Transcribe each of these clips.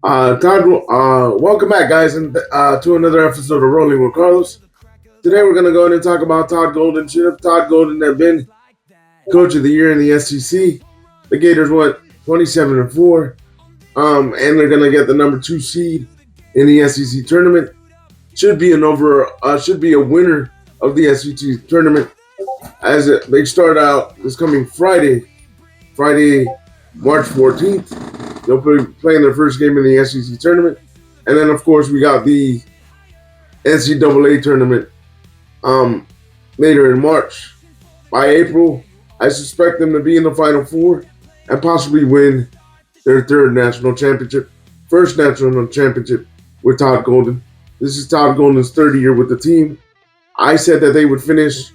Welcome back, guys, and to another episode of Rolling with Carlos. Today, we're going to go in and talk about Todd Golden. Todd Golden has been Coach of the Year in the SEC. The Gators went 27-4, and they're going to get the number 2 seed in the SEC tournament. Should be a winner of the SEC tournament as they start out this coming Friday, March 14th. They'll be playing their first game in the SEC tournament. And then, of course, we got the NCAA tournament later in March. By April, I suspect them to be in the Final Four and possibly win their first national championship with Todd Golden. This is Todd Golden's third year with the team. I said that they would finish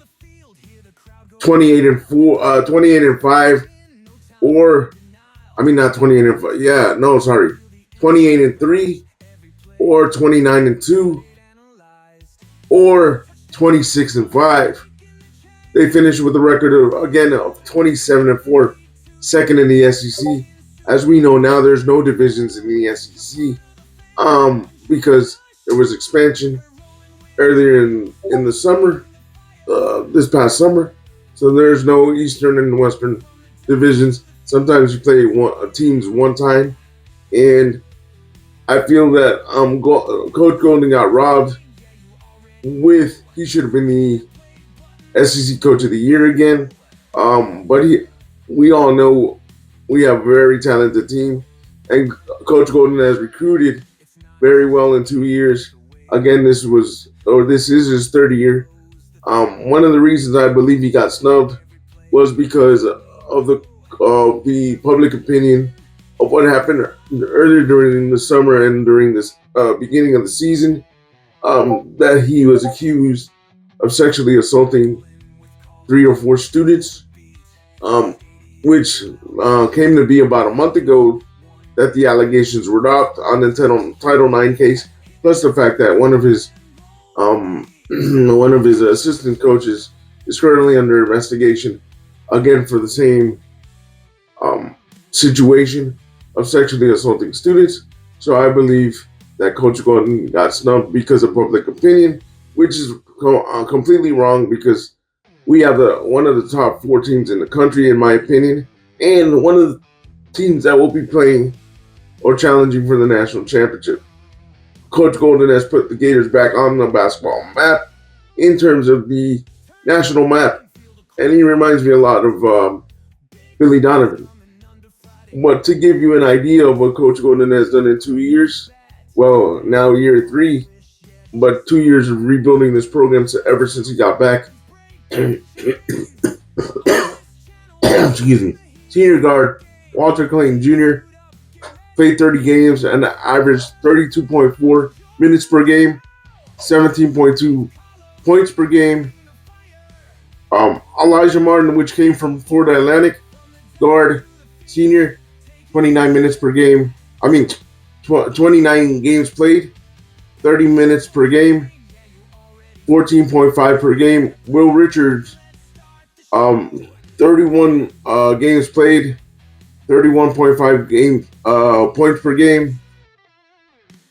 28-5, or not 28-5. 28-3, or 29-2, or 26-5. They finished with a record of 27-4, second in the SEC. As we know now, there's no divisions in the SEC, because there was expansion earlier in the summer, this past summer. So there's no Eastern and Western divisions. Sometimes you play teams one time, and I feel that Coach Golden got robbed. He should have been the SEC Coach of the Year again. But we all know we have a very talented team, and Coach Golden has recruited very well in 2 years. Again, this is his third year. One of the reasons I believe he got snubbed was because of the public opinion of what happened earlier during the summer and during this beginning of the season, that he was accused of sexually assaulting 3 or 4 students, which came to be about a month ago that the allegations were dropped on the Title IX case, plus the fact that one of his assistant coaches is currently under investigation, again for the same situation of sexually assaulting students. So I believe that Coach Golden got snubbed because of public opinion, which is completely wrong, because we have one of the top 4 teams in the country, in my opinion, and one of the teams that will be playing or challenging for the national championship. Coach Golden has put the Gators back on the basketball map in terms of the national map, and he reminds me a lot of Billy Donovan. But to give you an idea of what Coach Golden has done in 2 years, well, now year 3, but 2 years of rebuilding this program ever since he got back. Excuse me. Senior guard Walter Clayton Jr. played 30 games and averaged 32.4 minutes per game, 17.2 points per game. Elijah Martin, which came from Florida Atlantic, guard, senior, 29 minutes per game. 29 games played, 30 minutes per game, 14.5 per game. Will Richards, 31 games played, 31.5 points per game.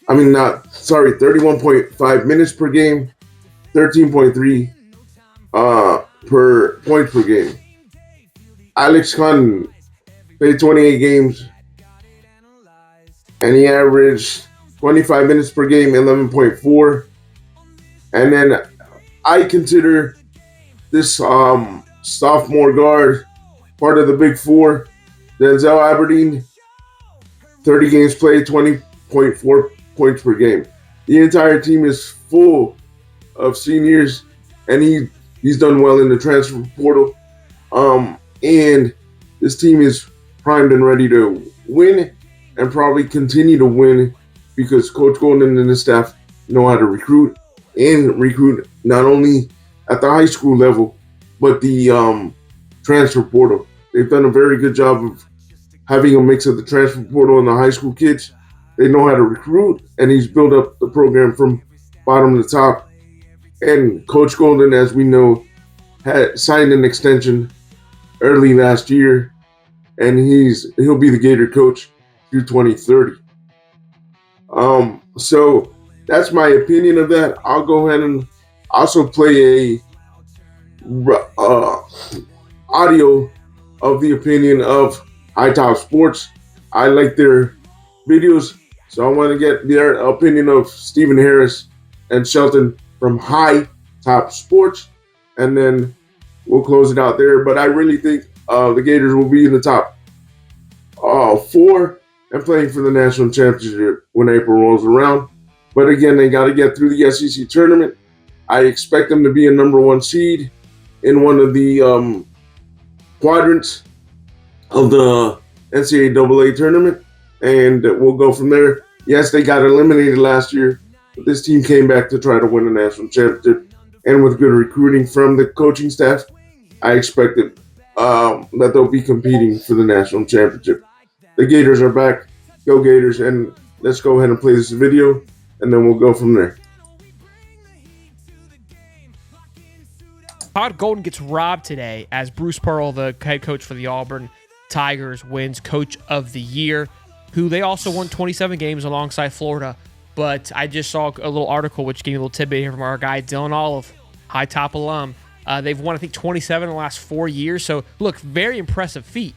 31.5 minutes per game, 13.3 per points per game. Alex Khan played 28 games, and he averaged 25 minutes per game, 11.4. And then I consider this sophomore guard part of the Big Four, Denzel Aberdeen, 30 games played, 20.4 points per game. The entire team is full of seniors, and he's done well in the transfer portal. And this team is primed and ready to win, and probably continue to win, because Coach Golden and his staff know how to recruit not only at the high school level, but the transfer portal. They've done a very good job of having a mix of the transfer portal and the high school kids. They know how to recruit, and he's built up the program from bottom to top. And Coach Golden, as we know, had signed an extension early last year, and he'll be the Gator coach through 2030. So that's my opinion of that. I'll go ahead and also play a uh, audio of the opinion of High Top Sports. I like their videos, so I want to get their opinion of Stephen Harris and Shelton from High Top Sports, and then we'll close it out there. But I really think the Gators will be in the top four and playing for the national championship when April rolls around. But again, they got to get through the SEC tournament. I expect them to be a number one seed in one of the quadrants of the NCAA tournament, and we'll go from there. Yes, they got eliminated last year, but this team came back to try to win a national championship, and with good recruiting from the coaching staff, I expected that they'll be competing for the national championship. The Gators are back. Go Gators, and let's go ahead and play this video, and then we'll go from there. Todd Golden gets robbed today as Bruce Pearl, the head coach for the Auburn Tigers, wins Coach of the Year, who they also won 27 games alongside Florida. But I just saw a little article which gave me a little tidbit here from our guy, Dylan Olive, High Top alum. They've won, I think, 27 in the last 4 years. So, look, very impressive feat.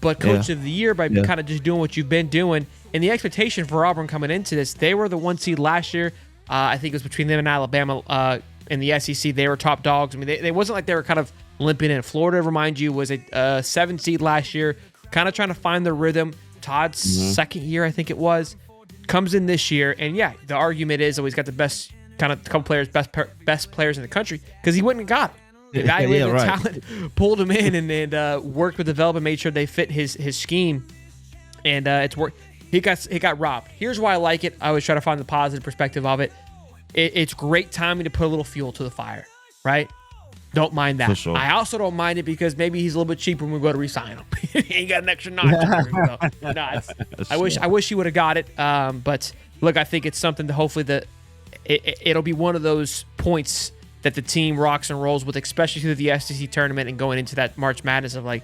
But Coach of the Year by kind of just doing what you've been doing. And the expectation for Auburn coming into this, they were the 1 seed last year. I think it was between them and Alabama in the SEC. They were top dogs. I mean, they wasn't like they were kind of limping in. Florida, remind you, was a 7 seed last year, kind of trying to find their rhythm. Todd's second year, I think it was, comes in this year. And, yeah, the argument is he's got the best kind of couple players, best players in the country because he wouldn't have got it. Evaluated the talent, pulled him in, and worked with development, made sure they fit his scheme. And it's worked. He got robbed. Here's why I like it. I always try to find the positive perspective of it. It's great timing to put a little fuel to the fire, right? Don't mind that. Sure. I also don't mind it because maybe he's a little bit cheaper when we go to re-sign him. He ain't got an extra notch. I wish he would have got it. But look, I think it's something to hopefully it'll be one of those points that the team rocks and rolls with, especially through the SEC tournament and going into that March Madness of like,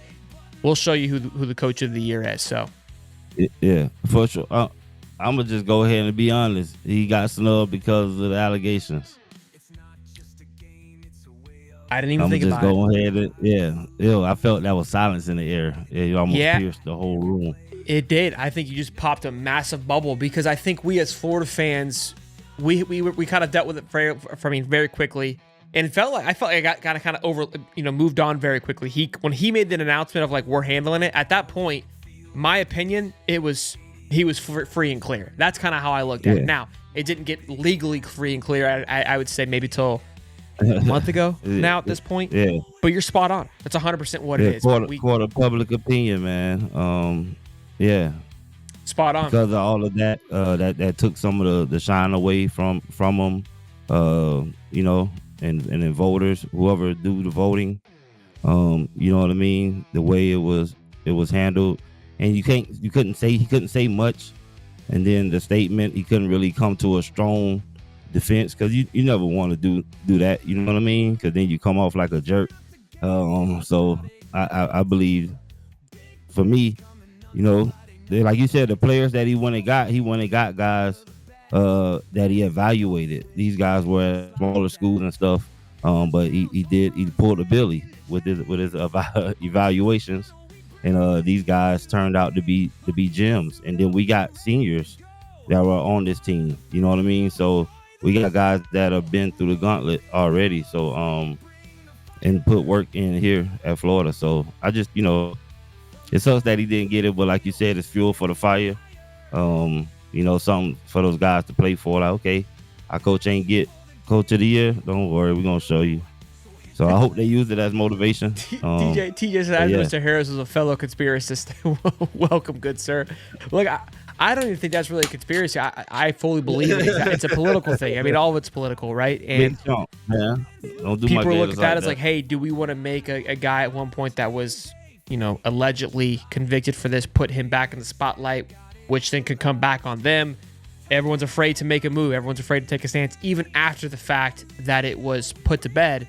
we'll show you who the Coach of the Year is. So, yeah, for sure. I'm gonna just go ahead and be honest. He got snubbed because of the allegations. I didn't even think about it. Go ahead and, I felt that was silence in the air. It almost pierced the whole room. It did. I think you just popped a massive bubble because I think we as Florida fans, we kind of dealt with it very quickly, and I felt like I got kind of over, moved on very quickly. When he made the announcement of like we're handling it, at that point, my opinion, he was free and clear. That's kind of how I looked at it. Now, it didn't get legally free and clear. I would say maybe till a month ago now at this point. Yeah. But you're spot on. That's 100% what it is. Court of public opinion, man. Spot on. Because of all of that, that took some of the shine away from them, and then voters, whoever do the voting, you know what I mean? The way it was handled. And he couldn't say much, and then the statement, he couldn't really come to a strong defense because you never want to do that, you know what I mean? Because then you come off like a jerk. So I believe, for me, like you said, the players that he went and got guys that he evaluated. These guys were at smaller schools and stuff, but he pulled a Billy with his evaluations. And these guys turned out to be gems. And then we got seniors that were on this team. You know what I mean? So we got guys that have been through the gauntlet already. So and put work in here at Florida. So I just, it sucks that he didn't get it. But like you said, it's fuel for the fire. Something for those guys to play for. Like, okay, our coach ain't get Coach of the Year. Don't worry, we're going to show you. So I hope they use it as motivation. TJ said, Mr. Harris is a fellow conspiracist. Welcome, good sir. Look, I don't even think that's really a conspiracy. I fully believe it. It's a political thing. I mean, all of it's political, right? And don't do people look at that as like, hey, do we want to make a guy at one point that was, allegedly convicted for this, put him back in the spotlight, which then could come back on them? Everyone's afraid to make a move. Everyone's afraid to take a stance, even after the fact that it was put to bed.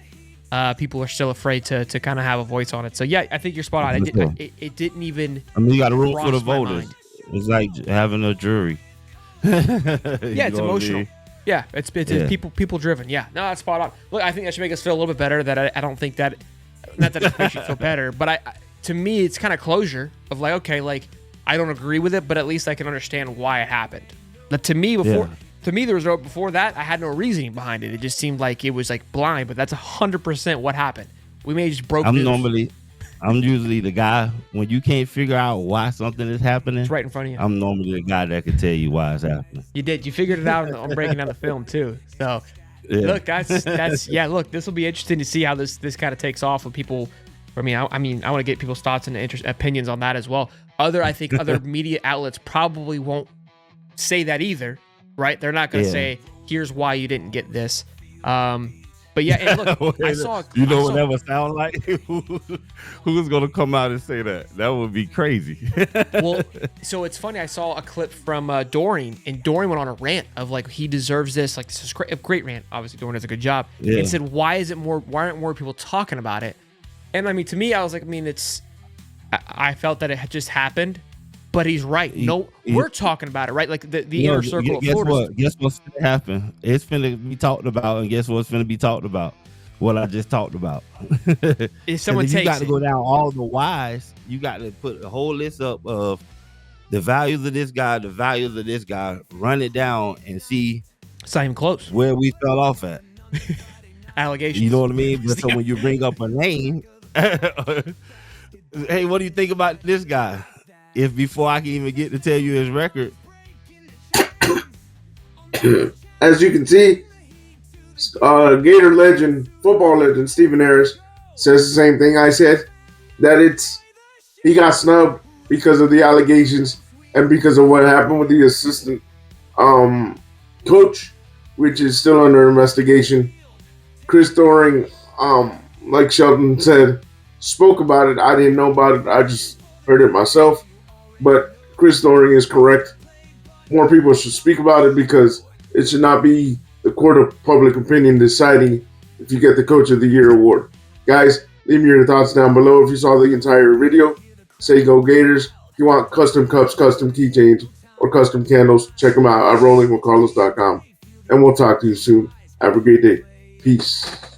People are still afraid to kind of have a voice on it. So, yeah, I think you're spot on. It didn't even. I mean, you got to rule for the voters. It's like having a jury. Yeah, it's emotional. Yeah, it's people driven. Yeah, no, that's spot on. Look, I think that should make us feel a little bit better. That I don't think that, not that it makes you feel better, but to me, it's kind of closure of like, okay, like I don't agree with it, but at least I can understand why it happened. But to me, before that, I had no reasoning behind it. It just seemed like it was like blind, but that's 100% what happened. We may have just broke news. I'm usually the guy when you can't figure out why something is happening. It's right in front of you. I'm normally the guy that can tell you why it's happening. You did. You figured it out on breaking down the film too. So, look, that's yeah. Look, this will be interesting to see how this kind of takes off with people. I want to get people's thoughts and opinions on that as well. I think other media outlets probably won't say that either, right? They're not going to say, "Here's why you didn't get this." But yeah, and look, I saw. You know what that would sound like? Who's gonna come out and say that? That would be crazy. Well, so it's funny. I saw a clip from Dorian, and Dorian went on a rant of like he deserves this. Like this is a great rant. Obviously, Dorian does a good job. Yeah. And said, why aren't more people talking about it? And I mean, to me, I was like, I felt that it had just happened. But he's right. We're talking about it, right? Like the inner circle of Florida. Guess what's going to happen? It's going to be talked about, and guess what's going to be talked about? What I just talked about. If someone you got to go down all the whys, you got to put a whole list up of the values of this guy, the values of this guy, run it down and see. It's not even close. Where we fell off at. Allegations. You know what I mean? But so when you bring up a name, hey, what do you think about this guy? If before I can even get to tell you his record. As you can see, Gator legend, football legend, Stephen Harris says the same thing I said, that he got snubbed because of the allegations and because of what happened with the assistant coach, which is still under investigation. Chris Doring, like Shelton said, spoke about it. I didn't know about it. I just heard it myself. But Chris Doring is correct. More people should speak about it because it should not be the court of public opinion deciding if you get the Coach of the Year award. Guys, leave me your thoughts down below. If you saw the entire video, say go Gators. If you want custom cups, custom keychains, or custom candles, check them out at RollinwithCarlos.com. And we'll talk to you soon. Have a great day. Peace.